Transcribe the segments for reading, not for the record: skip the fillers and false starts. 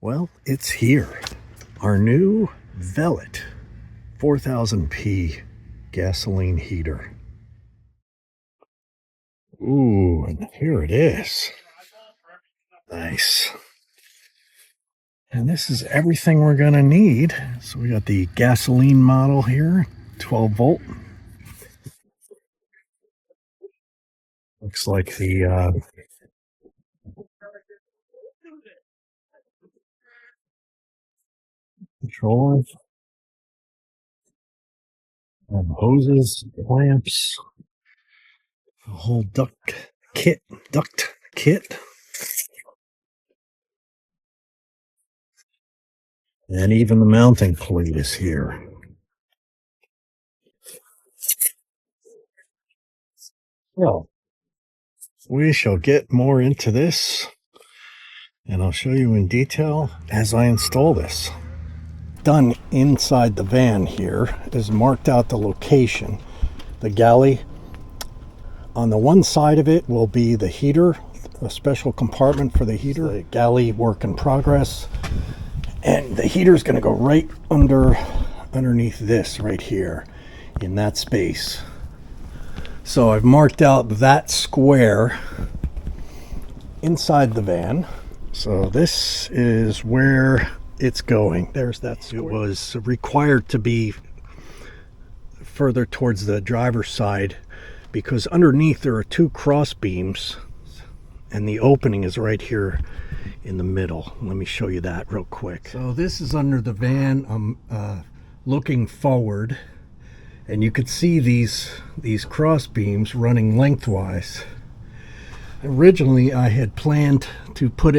Well, it's here. Our new Velit 4000P gasoline heater. Ooh, and here it is. Nice. And this is everything we're going to need. So we got the gasoline model here, 12 volt. Looks like the controller, hoses, clamps, a whole duct kit. And even the mounting plate is here. Well, we shall get more into this, and I'll show you in detail as I install this. Done inside the van here is marked out the location. The galley. On the one side of it will be the heater, a special compartment for the heater. The galley work in progress. And the heater is going to go right underneath this right here in that space. So I've marked out that square inside the van. So this is where it's going. There's that square. It was required to be further towards the driver's side because underneath there are two cross beams and the opening is right here in the middle. Let me show you that real quick. So this is under the van. I'm looking forward, and you could see these cross beams running lengthwise. Originally, I had planned to put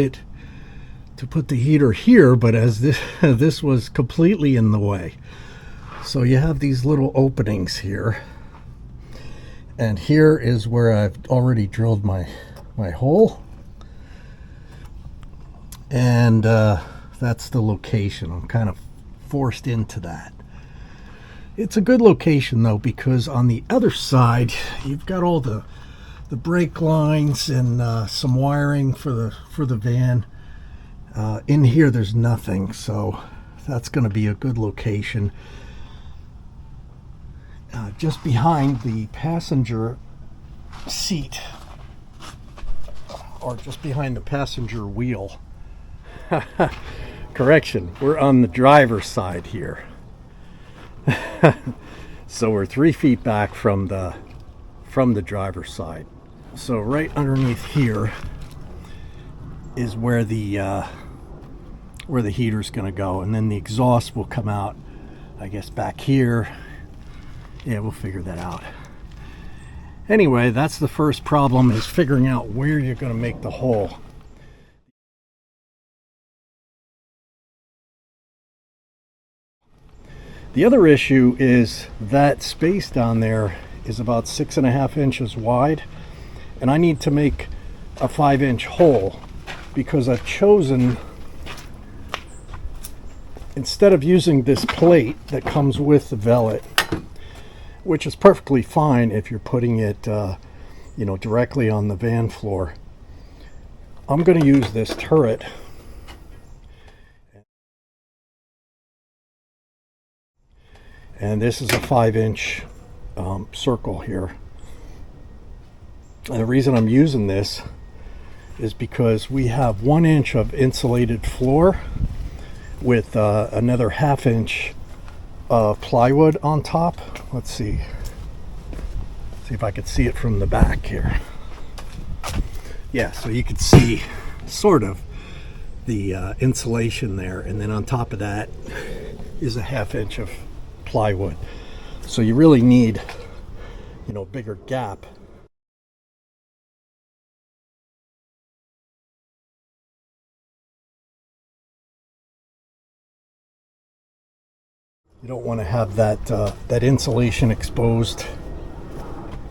the heater here, but as this was completely in the way. So you have these little openings here, and here is where I've already drilled my hole. And that's the location. I'm kind of forced into that. It's a good location though, because on the other side you've got all the brake lines and some wiring for the van. In here there's nothing, so that's going to be a good location. Just behind the passenger seat, or just behind the passenger wheel. Correction, we're on the driver's side here. So we're 3 feet back from the driver's side. So right underneath here is where the heater's going to go, and then the exhaust will come out, I guess, back here. Yeah, we'll figure that out. Anyway, that's the first problem, is figuring out where you're going to make the hole. The other issue is that space down there is about 6.5 inches wide, and I need to make a 5-inch hole because I've chosen, instead of using this plate that comes with the Velit, which is perfectly fine if you're putting it directly on the van floor, I'm going to use this turret. And this is a 5-inch circle here. And the reason I'm using this is because we have 1 inch of insulated floor with another 1/2 inch of plywood on top. Let's see if I could see it from the back here. Yeah, so you can see sort of the insulation there, and then on top of that is a 1/2 inch of plywood. So you really need, a bigger gap. You don't want to have that insulation exposed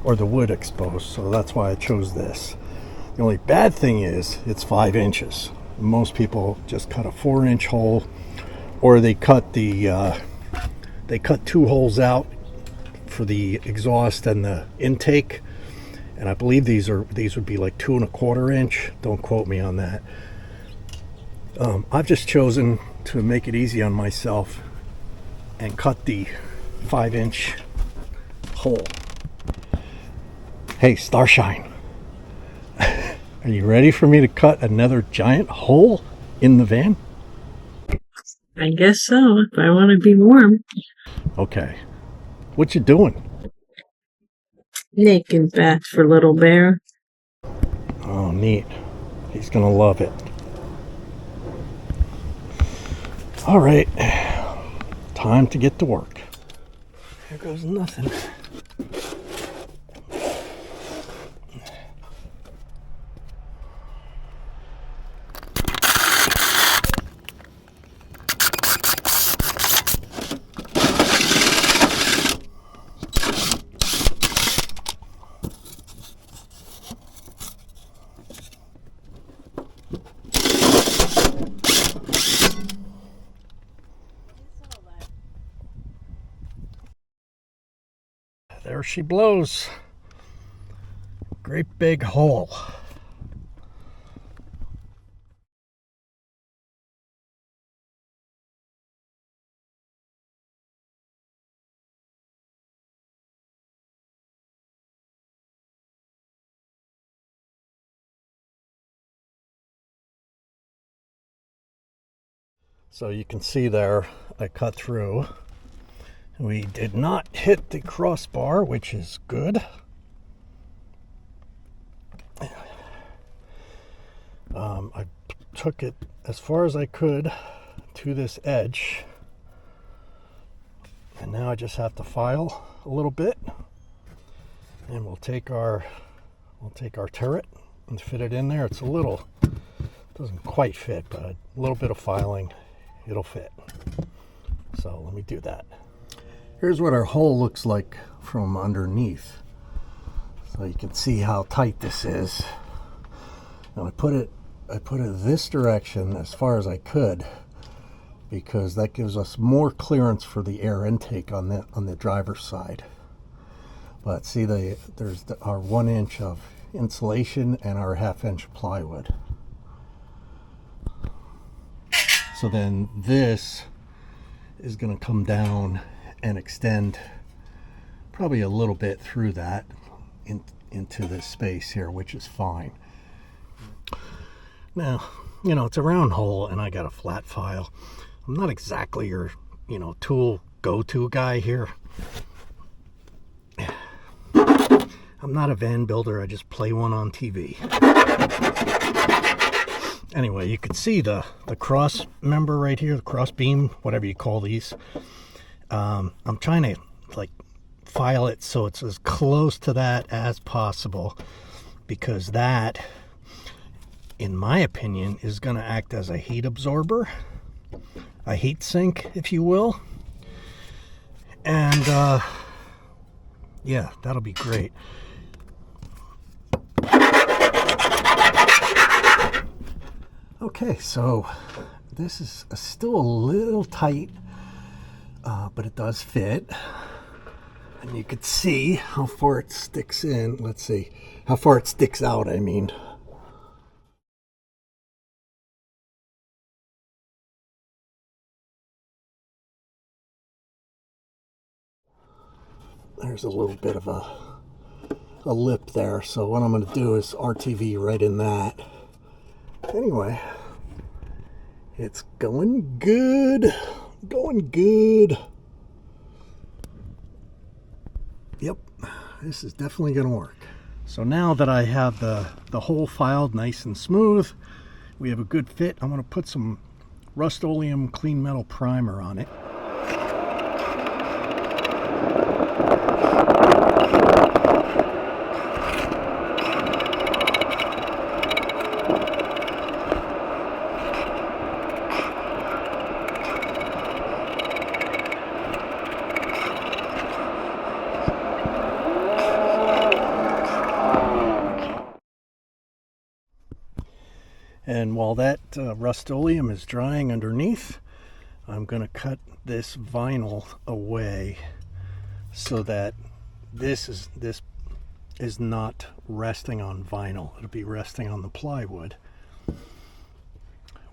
or the wood exposed, so that's why I chose this. The only bad thing is it's 5 inches. Most people just cut a 4-inch hole, or they cut 2 holes out for the exhaust and the intake, and I believe these would be like 2 1/4 inch. Don't quote me on that. I've just chosen to make it easy on myself and cut the 5-inch hole. Hey, Starshine, are you ready for me to cut another giant hole in the van? I guess so, if I want to be warm. Okay. What you doing? Naked bath for little bear. Oh, neat. He's gonna love it. All right. Time to get to work. Here goes nothing. There she blows. Great big hole. So you can see there, I cut through. We did not hit the crossbar, which is good. I took it as far as I could to this edge. And now I just have to file a little bit. And we'll take our turret and fit it in there. It's a little, doesn't quite fit, but a little bit of filing, it'll fit. So let me do that. Here's what our hole looks like from underneath. So you can see how tight this is. And I put it this direction as far as I could, because that gives us more clearance for the air intake on the driver's side. But see, there's our 1 inch of insulation and our 1/2 inch plywood. So then this is going to come down and extend probably a little bit through that into this space here, which is fine. Now, you know, it's a round hole and I got a flat file. I'm not exactly your, tool go-to guy here. I'm not a van builder, I just play one on TV. Anyway, you can see the cross member right here, the cross beam, whatever you call these. I'm trying to file it so it's as close to that as possible, because that, in my opinion, is going to act as a heat absorber, a heat sink, if you will. And yeah, that'll be great. Okay, so this is still a little tight, but it does fit. And you can see how far it sticks in. Let's see, how far it sticks out, I mean. There's a little bit of a lip there, so what I'm going to do is RTV right in that. Anyway, it's going good. Going good. Yep, this is definitely going to work. So now that I have the hole filed nice and smooth, we have a good fit. I'm going to put some Rust-Oleum clean metal primer on it. And while that Rust-Oleum is drying underneath, I'm going to cut this vinyl away so that this is not resting on vinyl. It'll be resting on the plywood,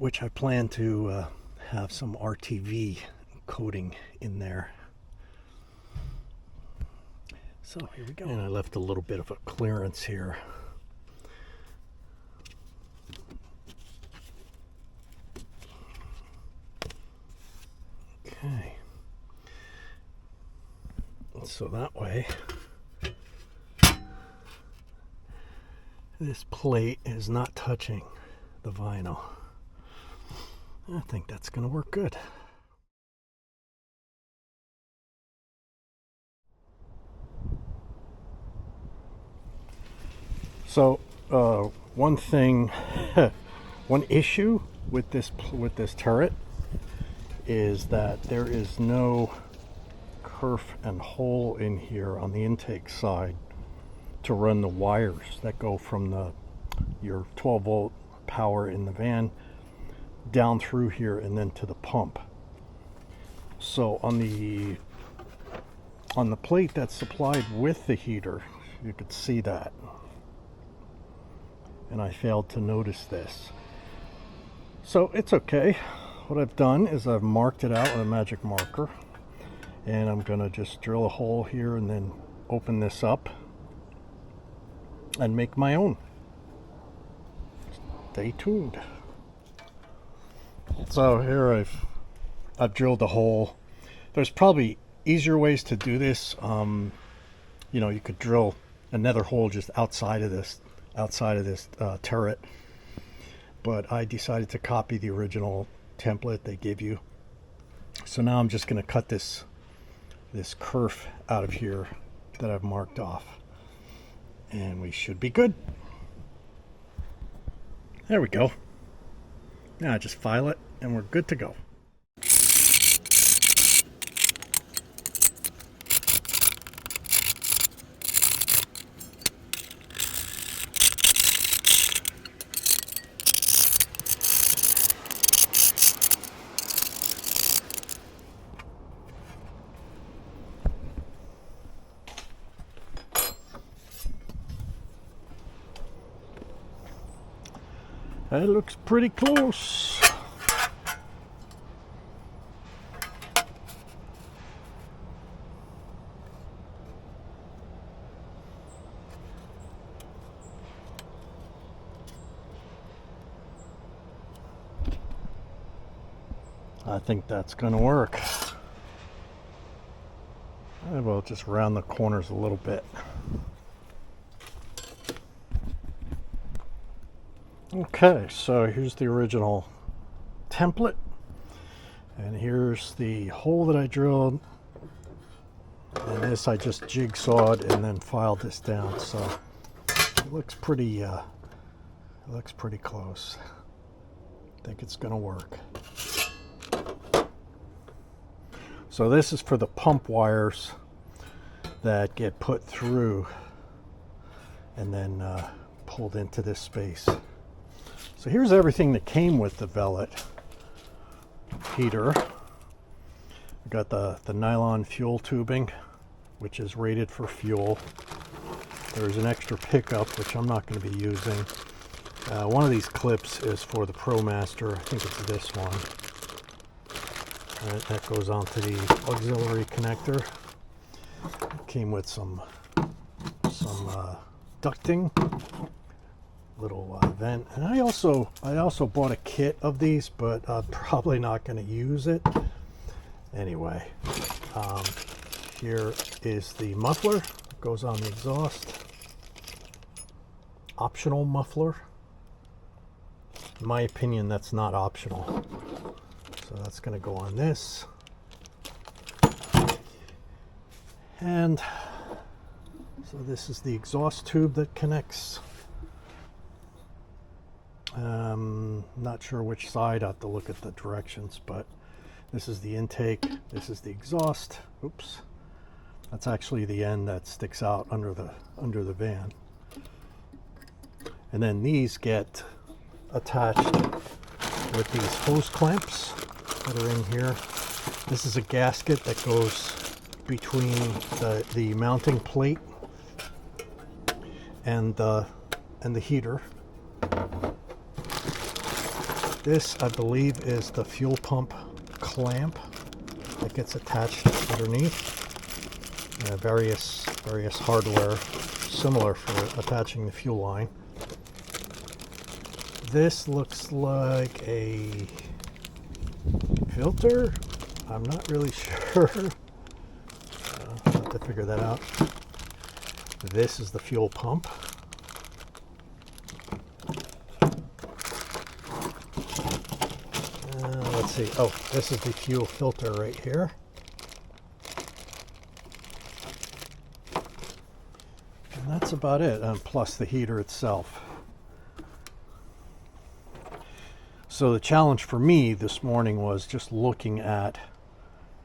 which I plan to have some RTV coating in there. So here we go. And I left a little bit of a clearance here. Okay. So that way, this plate is not touching the vinyl. I think that's going to work good. So one thing, one issue with this turret is that there is no kerf and hole in here on the intake side to run the wires that go from your 12 volt power in the van down through here and then to the pump. So on the plate that's supplied with the heater, you could see that, and I failed to notice this. So it's okay. What I've done is I've marked it out with a magic marker, and I'm gonna just drill a hole here and then open this up and make my own. Stay tuned. So here I've drilled a hole. There's probably easier ways to do this. You know, you could drill another hole just outside of this turret, but I decided to copy the original template they give you. So now I'm just going to cut this kerf out of here that I've marked off, and we should be good. There we go. Now I just file it and we're good to go. That looks pretty close. I think that's going to work. I will just round the corners a little bit. Okay, so here's the original template, and here's the hole that I drilled, and this I just jigsawed and then filed this down. So it looks pretty close. I think it's gonna work. So this is for the pump wires that get put through and then pulled into this space. So here's everything that came with the Velit heater. We got the nylon fuel tubing, which is rated for fuel. There's an extra pickup, which I'm not going to be using. One of these clips is for the Promaster. I think it's this one. That goes onto the auxiliary connector. It came with some ducting. Little vent, and I also bought a kit of these, but I'm probably not going to use it anyway. Here is the muffler. It goes on the exhaust. Optional muffler. In my opinion, that's not optional. So that's going to go on this. And so this is the exhaust tube that connects. Not sure which side. I have to look at the directions, but this is the intake, this is the exhaust. Oops, that's actually the end that sticks out under the van. And then these get attached with these hose clamps that are in here. This is a gasket that goes between the mounting plate and the heater. This, I believe, is the fuel pump clamp that gets attached underneath. Various hardware similar for attaching the fuel line. This looks like a filter. I'm not really sure. I'll have to figure that out. This is the fuel pump. Let's see. Oh, this is the fuel filter right here. And that's about it, plus the heater itself. So the challenge for me this morning was just looking at,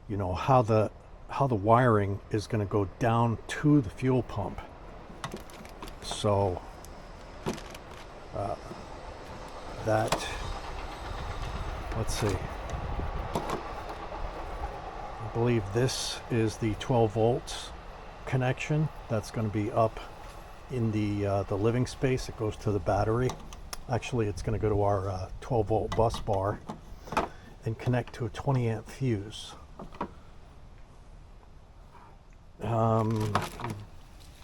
you know, how the wiring is going to go down to the fuel pump. So let's see. I believe this is the 12 volts connection that's going to be up in the living space. It goes to the battery. Actually, it's going to go to our 12 volt bus bar and connect to a 20 amp fuse.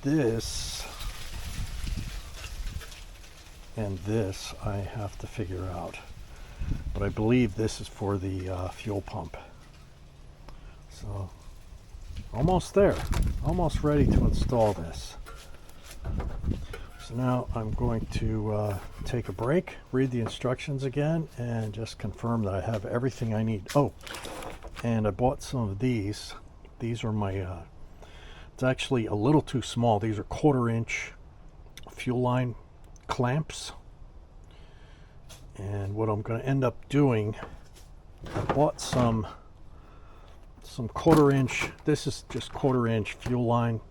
This and this I have to figure out, but I believe this is for the fuel pump. So almost there, almost ready to install this. So now I'm going to take a break, read the instructions again, and just confirm that I have everything I need. Oh, and I bought some of these. These are my, it's actually a little too small. These are 1/4 inch fuel line clamps. And what I'm going to end up doing, I bought some 1/4 inch, this is just 1/4 inch fuel line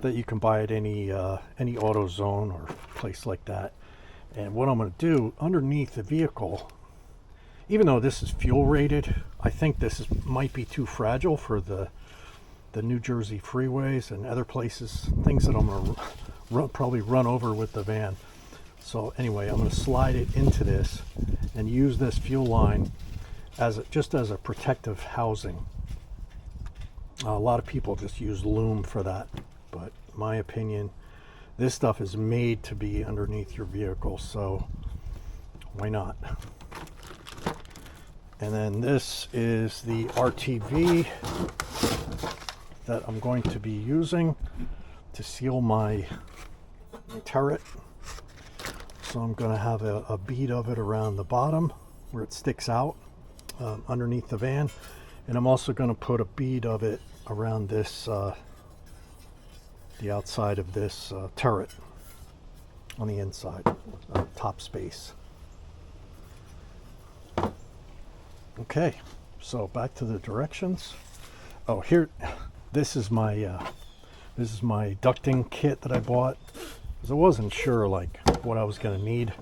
that you can buy at any AutoZone or place like that. And what I'm going to do underneath the vehicle, even though this is fuel rated, I think this might be too fragile for the New Jersey freeways and other places, things that I'm going to probably run over with the van. So anyway, I'm going to slide it into this and use this fuel line just as a protective housing. A lot of people just use loom for that, but in my opinion, this stuff is made to be underneath your vehicle, so why not? And then this is the RTV that I'm going to be using to seal my turret. So I'm going to have a bead of it around the bottom where it sticks out underneath the van, and I'm also going to put a bead of it around this the outside of this turret on the inside, top space. Okay, so back to the directions. Oh, here, this is my ducting kit that I bought, because I wasn't sure like what I was going to need.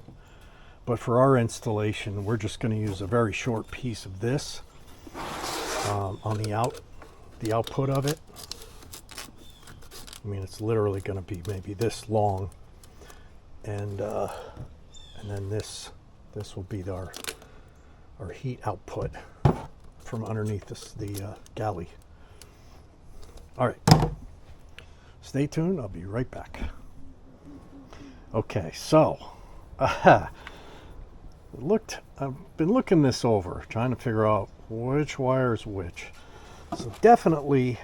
But for our installation, we're just going to use a very short piece of this on the output of it. I mean, it's literally going to be maybe this long, and then this will be our heat output from underneath the galley. All right, stay tuned. I'll be right back. Okay, so I've been looking this over, trying to figure out which wire is which. So definitely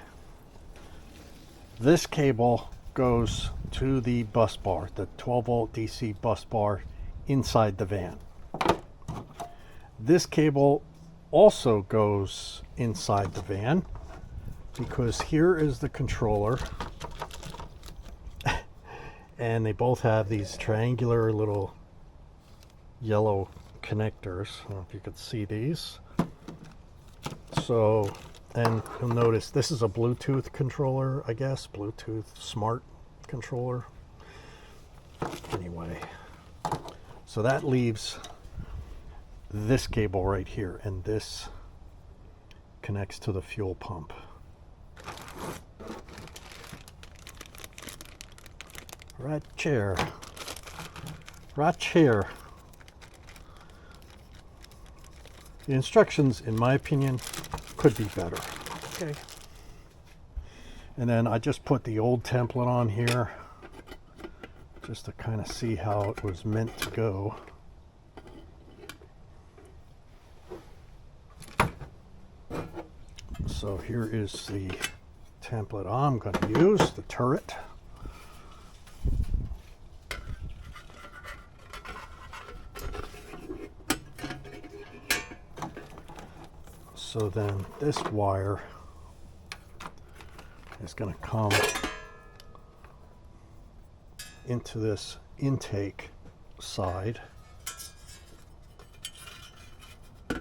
this cable goes to the bus bar, the 12 volt DC bus bar inside the van. This cable also goes inside the van, because here is the controller, and they both have these triangular little yellow connectors. I don't know if you could see these. So, and you'll notice this is a Bluetooth controller, I guess, Bluetooth smart controller. Anyway, so that leaves this cable right here, and this connects to the fuel pump. Right chair. The instructions, in my opinion, could be better. Okay. And then I just put the old template on here just to kind of see how it was meant to go. So here is the template I'm going to use, the turret. So then this wire is going to come into this intake side. And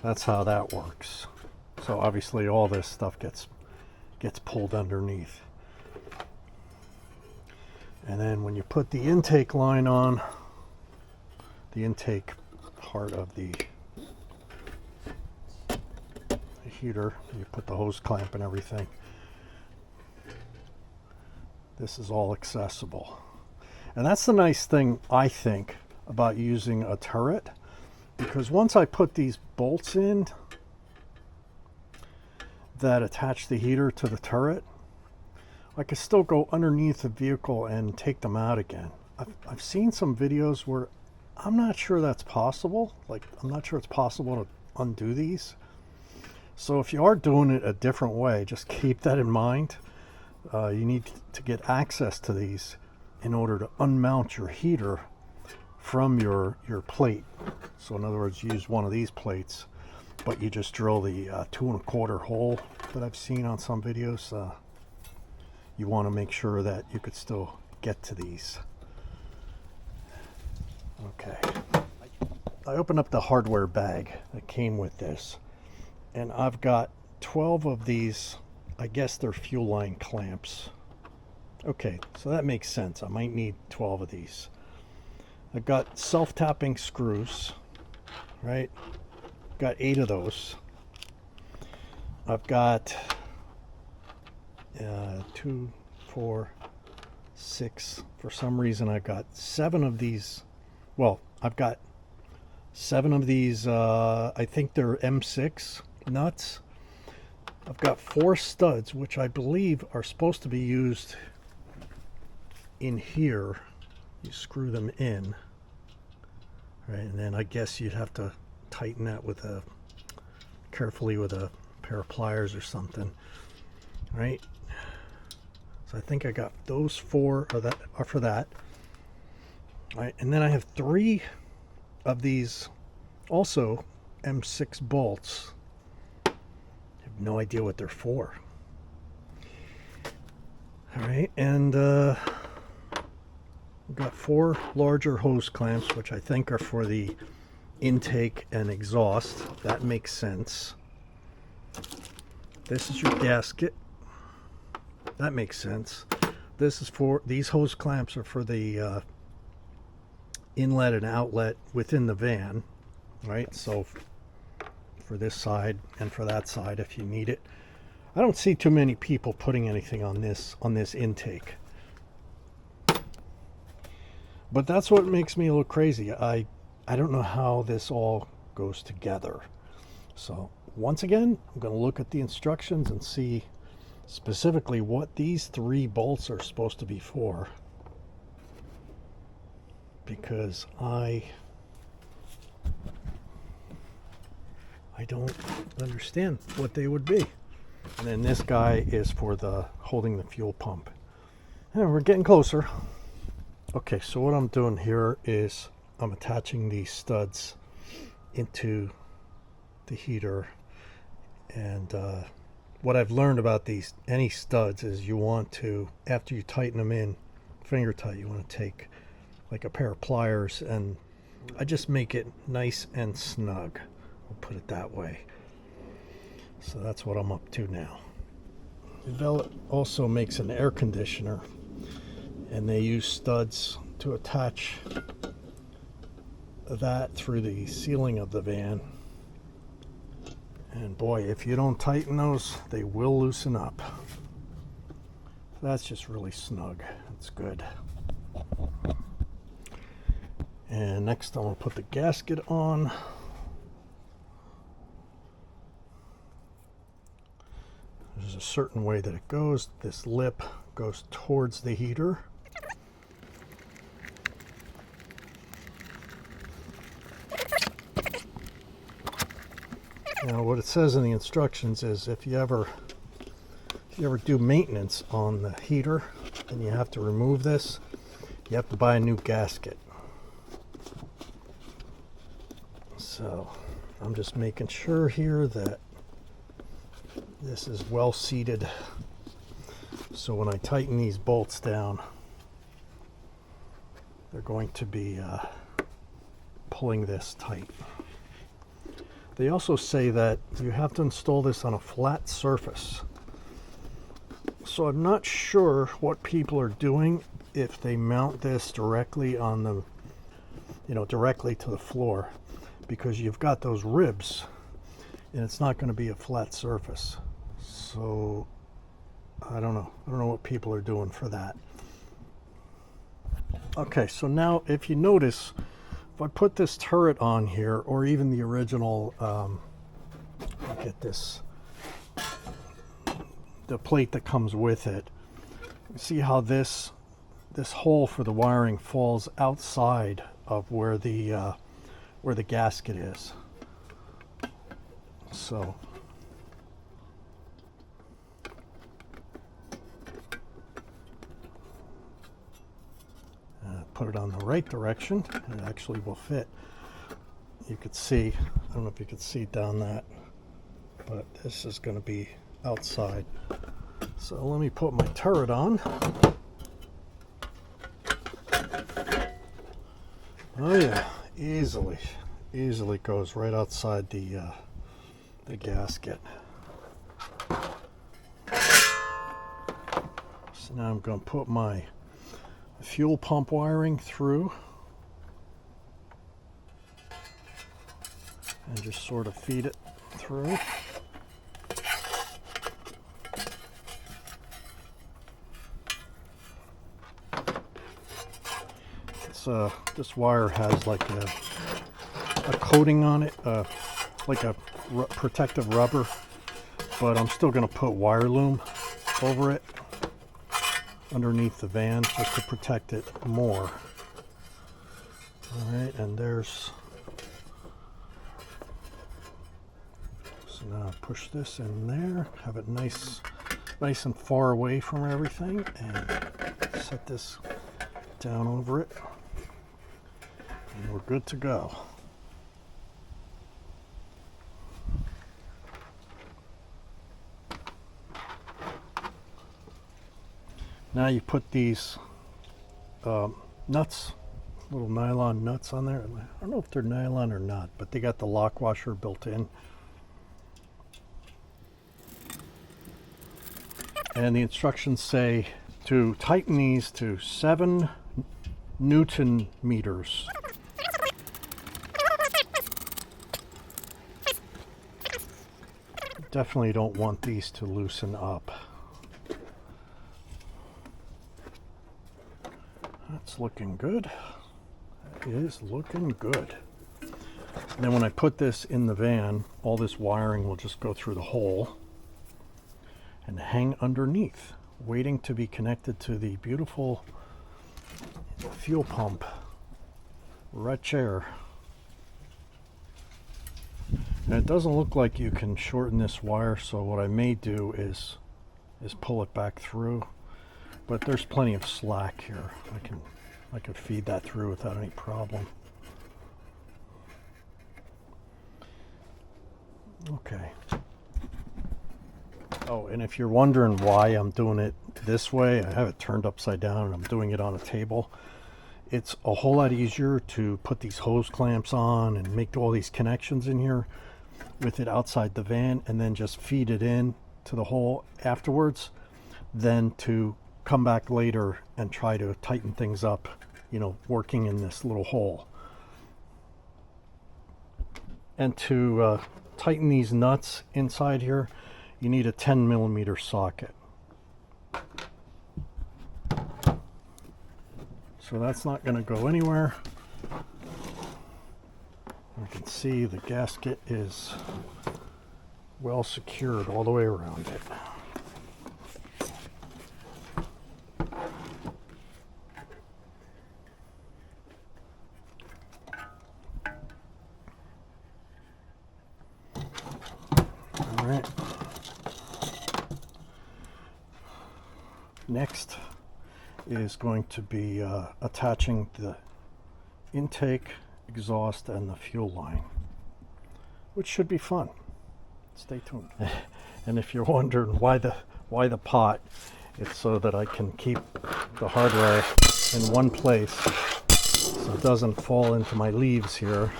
that's how that works. So obviously all this stuff gets pulled underneath. And then when you put the intake line on, the intake part of the heater, you put the hose clamp and everything. This is all accessible. And that's the nice thing, I think, about using a turret, because once I put these bolts in that attach the heater to the turret, I can still go underneath the vehicle and take them out again. I've seen some videos where I'm not sure that's possible. Like, I'm not sure it's possible to undo these. So if you are doing it a different way, just keep that in mind. You need to get access to these in order to unmount your heater from your plate. So in other words, use one of these plates, but you just drill the 2 1/4 hole that I've seen on some videos. You want to make sure that you could still get to these. Okay. I opened up the hardware bag that came with this, and I've got 12 of these. I guess they're fuel line clamps. Okay, so that makes sense. I might need 12 of these. I've got self-tapping screws, right? Got 8 of those. I've got 2, 4, 6. For some reason, I've got 7 of these. Well, I've got 7 of these. I think they're M6 nuts. I've got 4 studs, which I believe are supposed to be used in here. You screw them in, right? And then I guess you'd have to tighten that with carefully with a pair of pliers or something, right? So I think I got those 4 are for that. All right, and then I have 3 of these also M6 bolts. I have no idea what they're for. All right, and we've got 4 larger hose clamps, which I think are for the intake and exhaust. That makes sense. This is your gasket. That makes sense. This is for, these hose clamps are for the inlet and outlet within the van, right? So for this side and for that side if you need it. I don't see too many people putting anything on this intake. But that's what makes me a little crazy. I don't know how this all goes together. So once again, I'm going to look at the instructions and see specifically what these 3 bolts are supposed to be for, because I don't understand what they would be. And then this guy is for the holding the fuel pump. And we're getting closer. Okay, so what I'm doing here is I'm attaching these studs into the heater. And what I've learned about any studs is you want to, after you tighten them in, finger tight, you want to take like a pair of pliers, and I just make it nice and snug. We'll put it that way. So that's what I'm up to now. Velit also makes an air conditioner, and they use studs to attach that through the ceiling of the van. And boy, if you don't tighten those, they will loosen up. That's just really snug. It's good. And next I'm going to put the gasket on. There's a certain way that it goes. This lip goes towards the heater. Now what it says in the instructions is if you ever do maintenance on the heater and you have to remove this, you have to buy a new gasket. So I'm just making sure here that this is well seated, so when I tighten these bolts down, they're going to be pulling this tight. They also say that you have to install this on a flat surface. So I'm not sure what people are doing if they mount this directly on the, directly to the floor, because you've got those ribs and it's not going to be a flat surface. So I don't know what people are doing for that. Okay, so now if you notice, if I put this turret on here, or even the original, get this, the plate that comes with it, you see how this hole for the wiring falls outside of where the gasket is. So put it on the right direction, and it actually will fit. You could see, I don't know if you could see down that, but this is going to be outside. So let me put my turret on. Oh yeah, easily goes right outside the gasket. So now I'm going to put my fuel pump wiring through and just sort of feed it through. This wire has like a coating on it, like a protective rubber, but I'm still going to put wire loom over it underneath the van just to protect it more. All right, and there's, so now push this in there, have it nice and far away from everything, and set this down over it, and we're good to go. Now you put these nuts, little nylon nuts on there. I don't know if they're nylon or not, but they got the lock washer built in. And the instructions say to tighten these to 7 Newton meters. Definitely don't want these to loosen up. That's looking good. It is looking good. And then when I put this in the van, all this wiring will just go through the hole and hang underneath, waiting to be connected to the beautiful fuel pump right there. And it doesn't look like you can shorten this wire, so what I may do is pull it back through. But there's plenty of slack here. I can feed that through without any problem. Okay. Oh, and if you're wondering why I'm doing it this way, I have it turned upside down and I'm doing it on a table. It's a whole lot easier to put these hose clamps on and make all these connections in here with it outside the van, and then just feed it in to the hole afterwards, than to come back later and try to tighten things up, working in this little hole. And to tighten these nuts inside here, you need a 10mm socket. So that's not going to go anywhere. I can see the gasket is well secured all the way around it. All right. Next is going to be attaching the intake, exhaust, and the fuel line, which should be fun. Stay tuned. And if you're wondering why the pot, it's so that I can keep the hardware in one place so it doesn't fall into my leaves here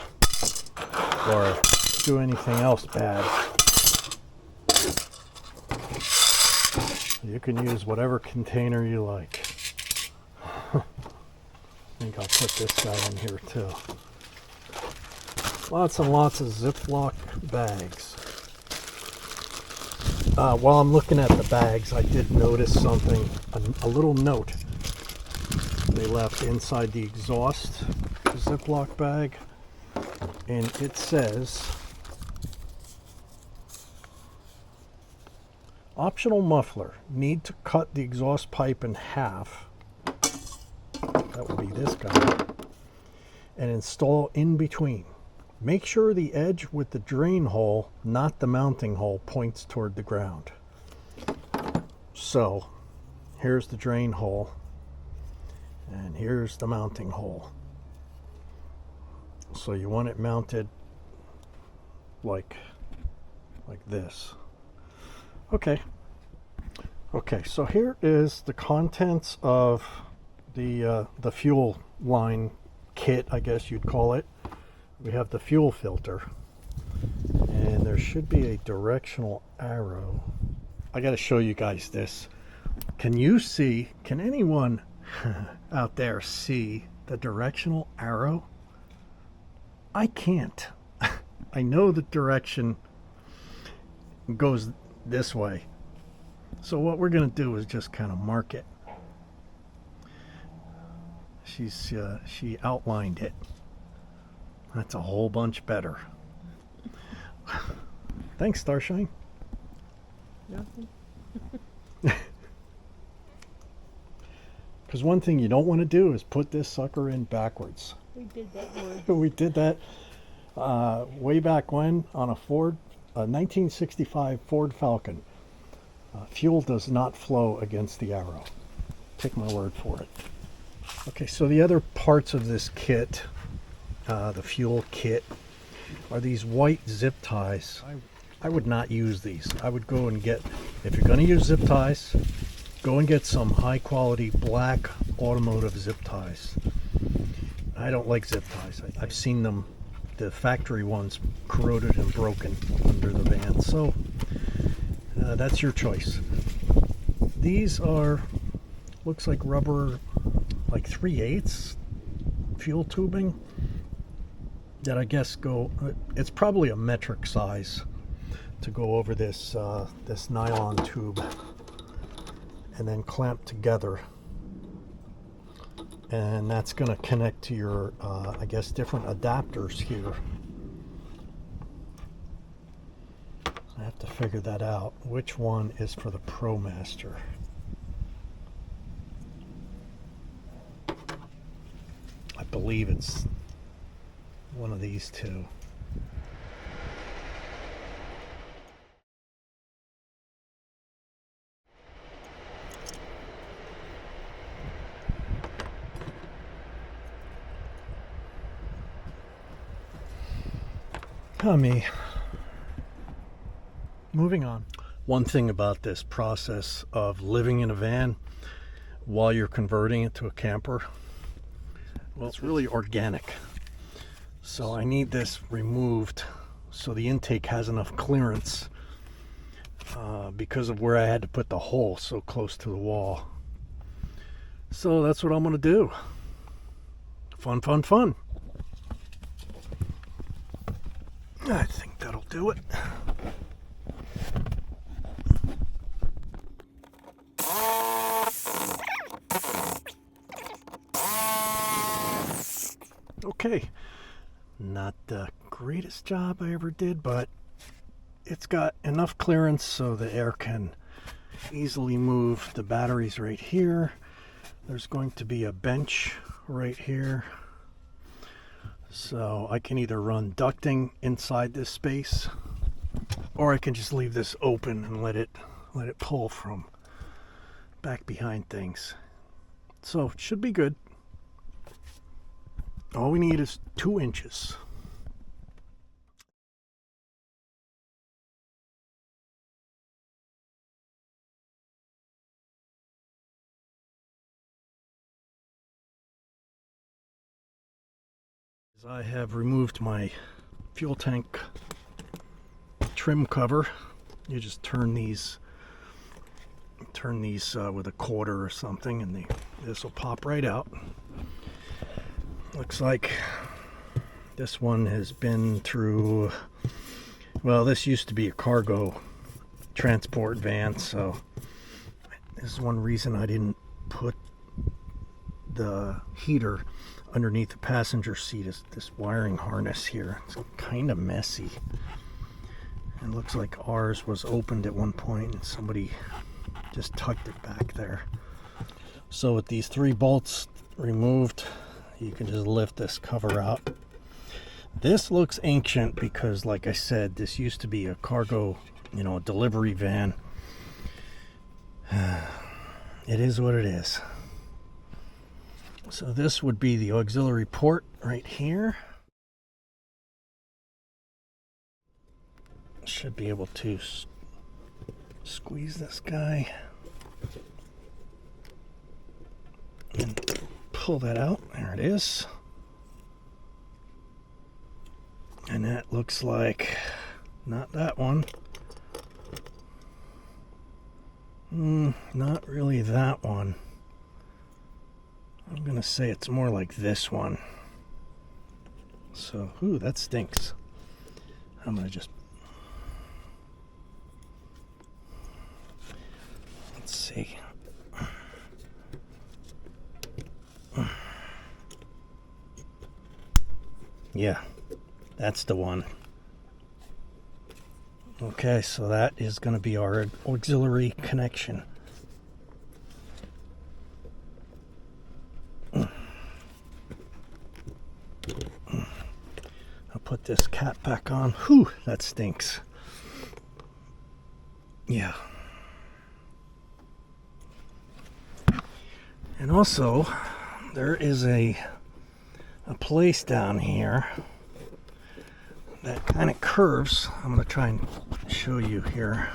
or do anything else bad. You can use whatever container you like. I think I'll put this guy in here too. Lots and lots of Ziploc bags. While I'm looking at the bags, I did notice something, a little note they left inside the exhaust Ziploc bag, and it says, optional muffler, need to cut the exhaust pipe in half, that would be this guy, and install in between. Make sure the edge with the drain hole, not the mounting hole, points toward the ground. So here's the drain hole and here's the mounting hole. So you want it mounted like this. Okay, so here is the contents of the fuel line kit, I guess you'd call it. We have the fuel filter, and there should be a directional arrow. I got to show you guys this. Can anyone out there see the directional arrow? I can't. I know the direction goes this way. So what we're going to do is just kind of mark it. She outlined it. That's a whole bunch better. Thanks, Starshine. Nothing. Because one thing you don't want to do is put this sucker in backwards. We did that once. We did that way back when on a 1965 Ford Falcon. Fuel does not flow against the arrow. Take my word for it. Okay, so the other parts of this kit, the fuel kit, are these white zip ties. I would not use these. I would go and get, if you're going to use zip ties, go and get some high quality black automotive zip ties. I don't like zip ties. I've seen them, the factory ones, corroded and broken under the van. So that's your choice. These are, looks like rubber, like 3/8 fuel tubing that I guess go, it's probably a metric size to go over this this nylon tube and then clamp together, and that's going to connect to your I guess different adapters here. I have to figure that out, which one is for the Promaster. I believe it's one of these two. Me. Moving on. One thing about this process of living in a van while you're converting it to a camper, well, it's really organic. So I need this removed so the intake has enough clearance because of where I had to put the hole so close to the wall. So that's what I'm going to do. Fun, fun, fun. I think that'll do it. Okay, not greatest job I ever did, but it's got enough clearance so the air can easily move. The battery's right here. There's going to be a bench right here. So I can either run ducting inside this space, or I can just leave this open and let it pull from back behind things. So it should be good. All we need is 2 inches. I have removed my fuel tank trim cover. You just turn these with a quarter or something, and this will pop right out. Looks like this one has been through, well, this used to be a cargo transport van, so this is one reason I didn't put the heater underneath the passenger seat. Is this wiring harness here. It's kind of messy. It looks like ours was opened at one point and somebody just tucked it back there. So with these 3 bolts removed, you can just lift this cover out. This looks ancient because, like I said, this used to be a cargo, delivery van. It is what it is. So this would be the auxiliary port right here. Should be able to squeeze this guy and pull that out. There it is. And that looks like not that one. Not really that one. I'm gonna say it's more like this one. So, ooh, that stinks. I'm gonna just, let's see. Yeah, that's the one. Okay, so that is gonna be our auxiliary connection. Put this cap back on. Whew, that stinks. Yeah. And also, there is a place down here that kind of curves. I'm going to try and show you here.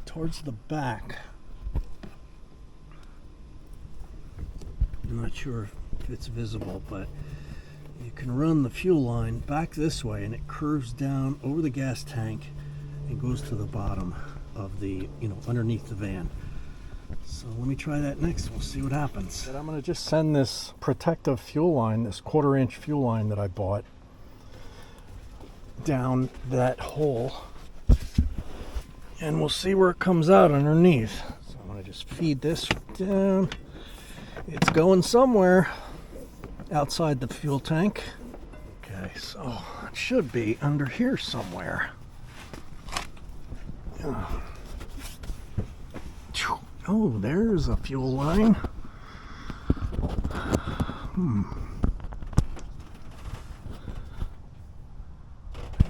Towards the back. I'm not sure if it's visible, but you can run the fuel line back this way and it curves down over the gas tank and goes to the bottom of the, underneath the van. So let me try that next. We'll see what happens. And I'm going to just send this protective fuel line, this 1/4 inch fuel line that I bought, down that hole. And we'll see where it comes out underneath. So I'm going to just feed this down. It's going somewhere outside the fuel tank. Okay, so it should be under here somewhere. Oh, there's a fuel line.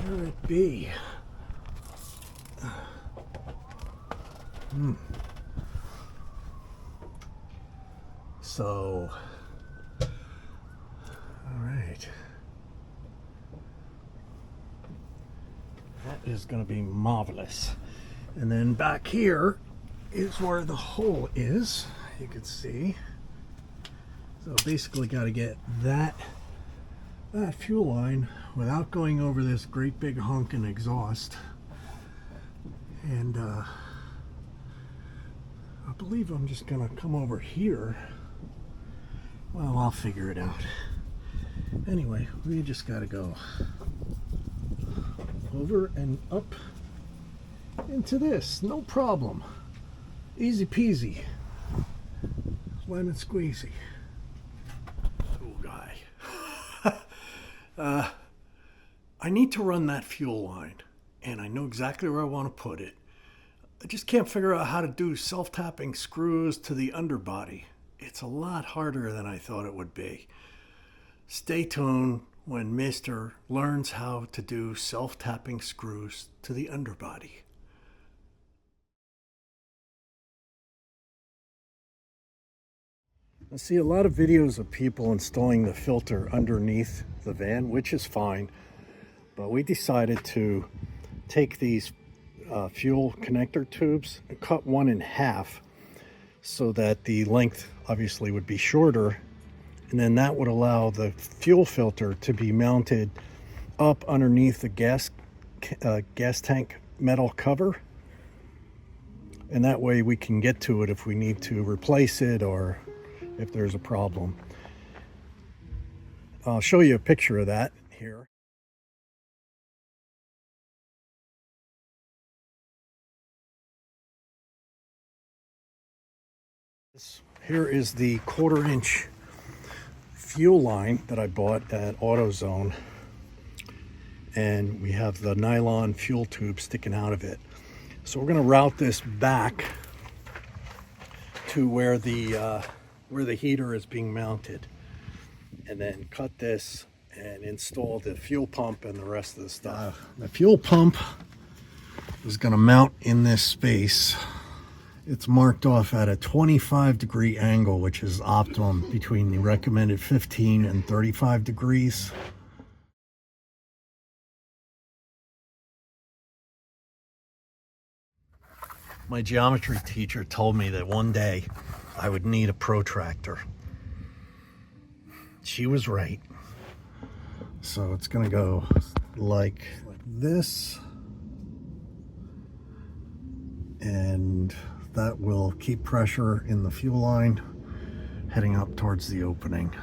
Where would it be? So, all right. That is going to be marvelous. And then back here is where the hole is. You can see. So basically got to get that fuel line without going over this great big honking exhaust. And I believe I'm just going to come over here. Well, I'll figure it out. Anyway, we just got to go over and up into this. No problem. Easy peasy. Lemon squeezy. Cool guy. I need to run that fuel line, and I know exactly where I want to put it. I just can't figure out how to do self-tapping screws to the underbody. It's a lot harder than I thought it would be. Stay tuned when Mister learns how to do self-tapping screws to the underbody. I see a lot of videos of people installing the filter underneath the van, which is fine, but we decided to take these fuel connector tubes and cut one in half so that the length obviously would be shorter, and then that would allow the fuel filter to be mounted up underneath the gas tank metal cover, and that way we can get to it if we need to replace it or if there's a problem. I'll show you a picture of that here. Here is the 1/4 inch fuel line that I bought at AutoZone, and we have the nylon fuel tube sticking out of it. So we're going to route this back to where the heater is being mounted, and then cut this and install the fuel pump and the rest of the stuff. The fuel pump is going to mount in this space. It's marked off at a 25-degree angle, which is optimum between the recommended 15 and 35 degrees. My geometry teacher told me that one day I would need a protractor. She was right. So it's gonna go like this, and that will keep pressure in the fuel line heading up towards the opening.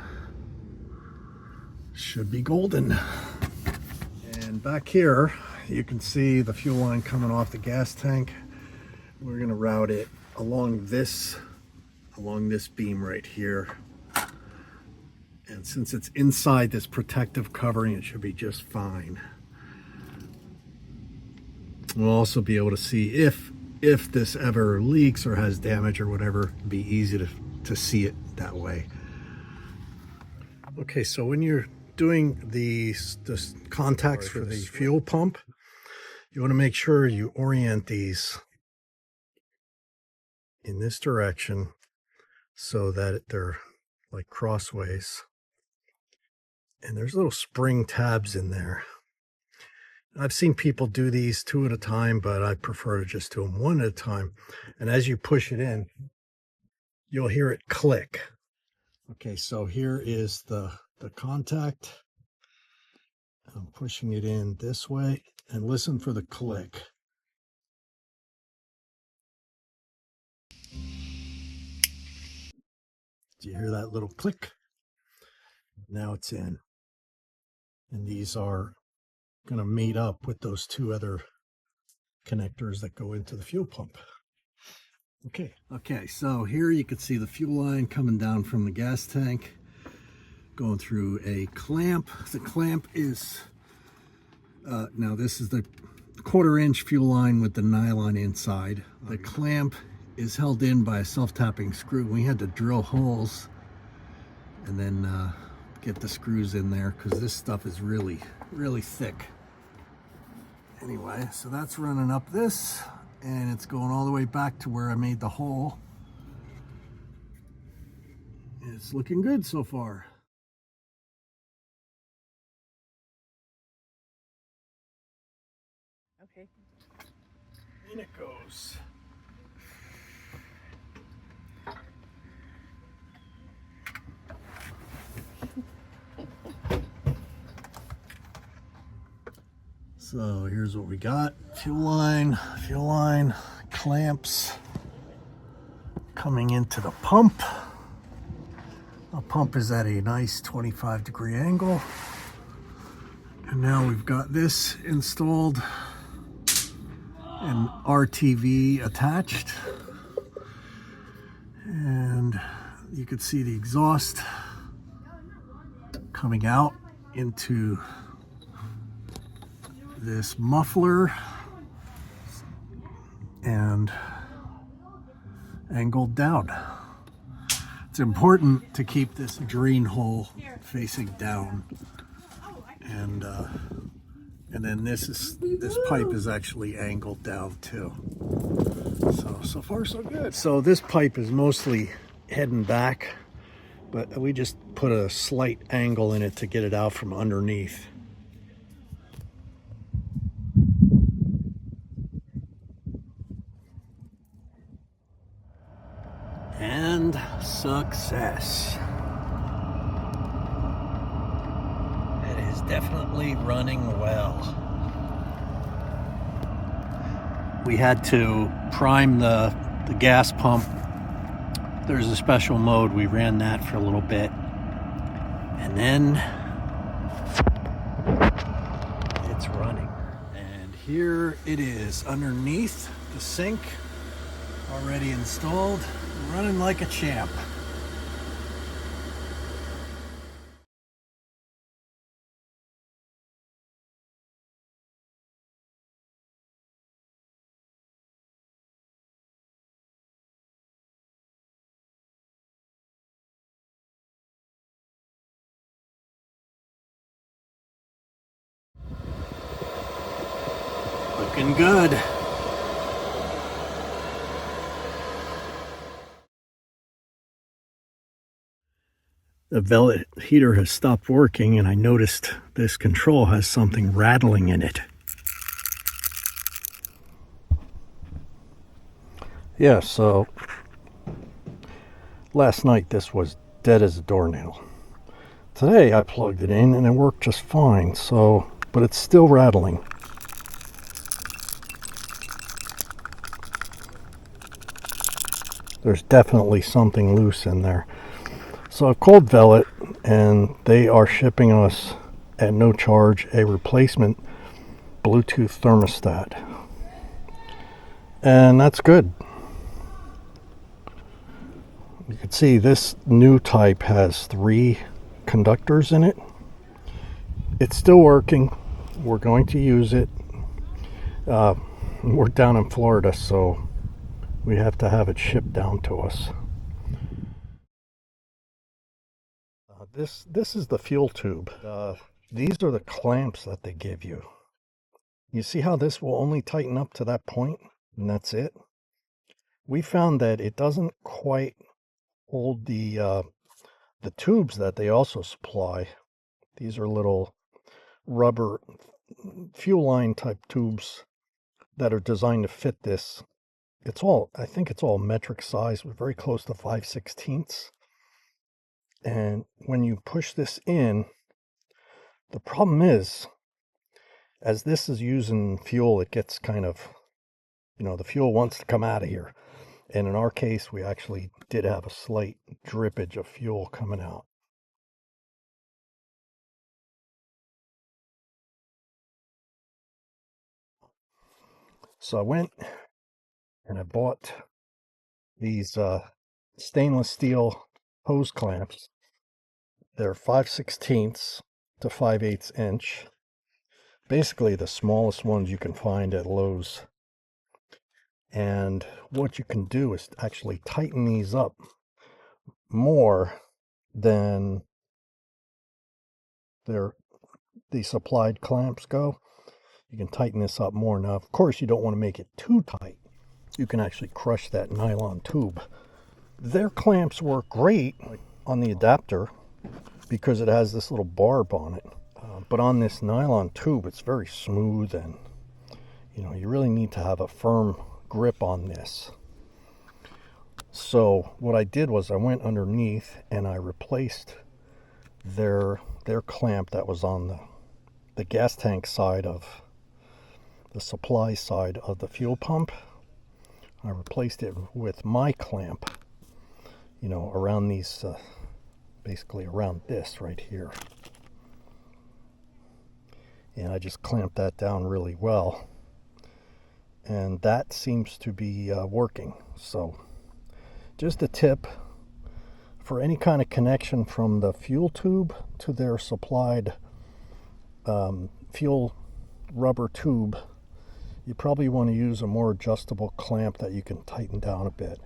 Should be golden. And back here you can see the fuel line coming off the gas tank. We're gonna route it along this beam right here. And since it's inside this protective covering, it should be just fine. We'll also be able to see if this ever leaks or has damage or whatever, it'd be easy to see it that way. Okay, so when you're doing the contacts for the fuel pump, you want to make sure you orient these in this direction so that they're like crossways. And there's little spring tabs in there. I've seen people do these 2 at a time, but I prefer to just do them 1 at a time. And as you push it in, you'll hear it click. Okay, so here is the contact. I'm pushing it in this way, and listen for the click. Do you hear that little click? Now it's in. And these are going to mate up with those 2 other connectors that go into the fuel pump. Okay, so here you can see the fuel line coming down from the gas tank, going through a clamp. The clamp is, now this is the 1/4 inch fuel line with the nylon inside. The clamp is held in by a self-tapping screw. We had to drill holes and then get the screws in there because this stuff is really, really thick. Anyway, so that's running up this, and it's going all the way back to where I made the hole. It's looking good so far. Okay. In it goes. So here's what we got. Fuel line, clamps coming into the pump. The pump is at a nice 25-degree angle. And now we've got this installed and RTV attached. And you can see the exhaust coming out. into this muffler and angled down. It's important to keep this drain hole facing down, and then this pipe is actually angled down too. So far so good. So this pipe is mostly heading back, but we just put a slight angle in it to get it out from underneath. And success. It is definitely running well. We had to prime the gas pump. There's a special mode. We ran that for a little bit. And then it's running. And here it is underneath the sink, already installed, running like a champ. Looking good. The Velit heater has stopped working, and I noticed this control has something rattling in it. Yeah, so last night this was dead as a doornail. Today I plugged it in and it worked just fine, but it's still rattling. There's definitely something loose in there. So I've called Velit, and they are shipping us at no charge a replacement Bluetooth thermostat. And that's good. You can see this new type has 3 conductors in it. It's still working. We're going to use it. We're down in Florida, so we have to have it shipped down to us. This is the fuel tube. These are the clamps that they give you. You see how this will only tighten up to that point, and that's it? We found that it doesn't quite hold the tubes that they also supply. These are little rubber fuel line type tubes that are designed to fit this. I think it's all metric size, with very close to 5/16. And when you push this in, the problem is, as this is using fuel, it gets kind of, the fuel wants to come out of here. And in our case, we actually did have a slight drippage of fuel coming out. So I went and I bought these stainless steel hose clamps. They're 5/16 to 5/8 inch. Basically the smallest ones you can find at Lowe's. And what you can do is actually tighten these up more than the supplied clamps go. You can tighten this up more. Now, of course, you don't want to make it too tight. You can actually crush that nylon tube. Their clamps work great on the adapter because it has this little barb on it. But on this nylon tube, it's very smooth, and you really need to have a firm grip on this. So what I did was I went underneath and I replaced their clamp that was on the gas tank side of the supply side of the fuel pump. I replaced it with my clamp, around these, basically around this right here. And I just clamped that down really well. And that seems to be working. So just a tip for any kind of connection from the fuel tube to their supplied fuel rubber tube, you probably want to use a more adjustable clamp that you can tighten down a bit,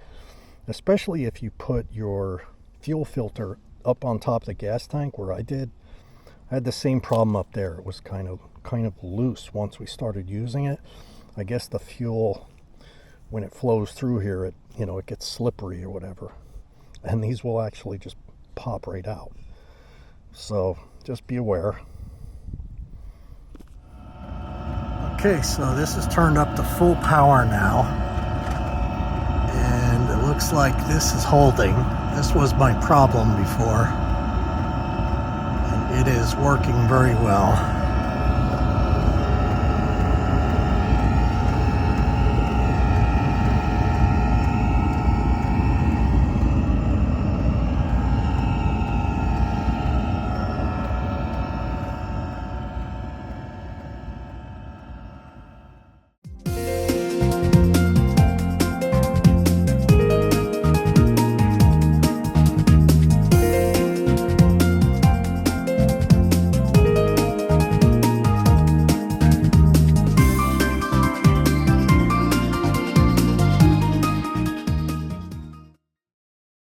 especially if you put your fuel filter up on top of the gas tank where I did. I had the same problem up there. It was kind of loose once we started using it. I guess the fuel, when it flows through here, it gets slippery or whatever, and these will actually just pop right out. So just be aware. Okay, so this is turned up to full power now, and it looks like this is holding. This was my problem before, and it is working very well.